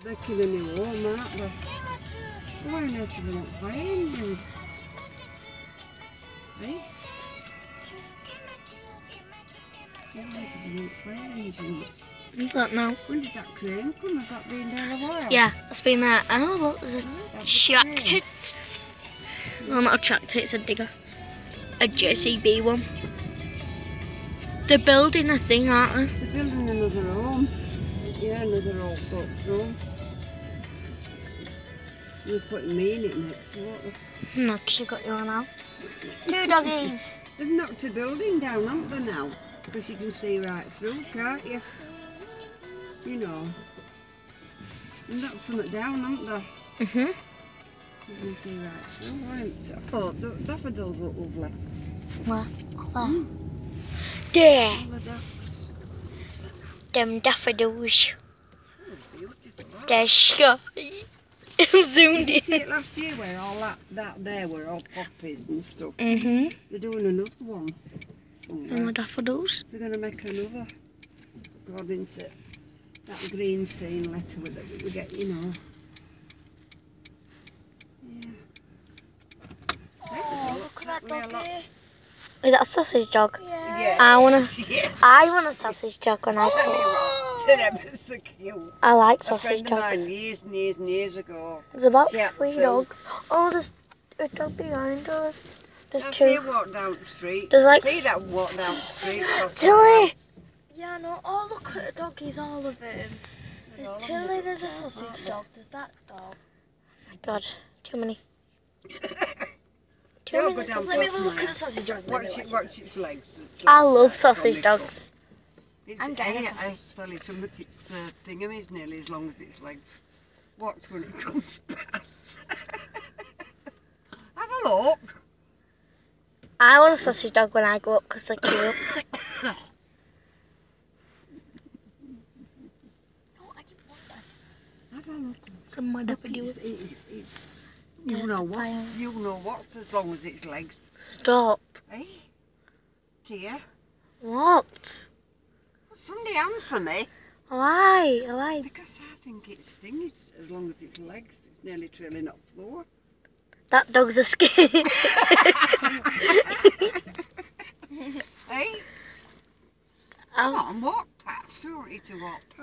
They're killing you home, aren't they? Why on earth are they not flying then? Eh? Why are they not flying engines? I don't know. When did that crane come? Has that been there a while? Yeah, it's been there. Oh, look, there's a tractor. Well, not a tractor, it's a digger. A JCB one. They're building a thing, aren't they? They're building another home. Yeah, another old folks home. You're putting me in it next, what? No, because you've got your own house. 2 doggies. They've knocked a building down, haven't they now? Because you can see right through, can't you? You know. They've knocked something down, haven't they? Mhm. You can see right through, aren't they? Oh, daffodils look lovely. Where? Where? There. All the daffs. Them daffodils. Oh, beautiful. There's Skye. Zoomed Did you see in. it last year where all that there were all poppies and stuff? Mhm. They're doing another one And the somewhere. daffodils. They're going to make another. According to that green scene letter with it, we get, you know. Yeah. Oh, look at that doggy. Is that a sausage dog? Yeah. I want Yeah. a sausage dog when I Tell grow you up. what, they're ever so cute. I like A sausage friend of dogs. mine years and years and years ago. There's about Yeah, 3 so- dogs. Oh, there's a dog behind us. There's I see you 2. walk down the street. There's like see that walk down the street. across the Tilly! house. Yeah, no. Oh, look at the doggies, all of them. There's Tilly, there's a sausage dog, there's that dog. God, too many. They'll go down Let me have a past look mine. at the sausage dog. Watch its legs. I love sausage dogs. I'm getting a I tell you something, its thingam is nearly as long as its legs. Watch when it comes past. Have a look. I want a sausage dog when I grow up because they're cute. No, I didn't want that. Have a look. Some mud up It's, you There's know the what? You know what? As long as its legs. Stop. Eh? Dear? What? Somebody answer me. Why? Why? Because I think its thing is, as long as its legs, it's nearly trailing up floor. That dog's a skin. Eh? Come on, walk past. Sorry to walk past.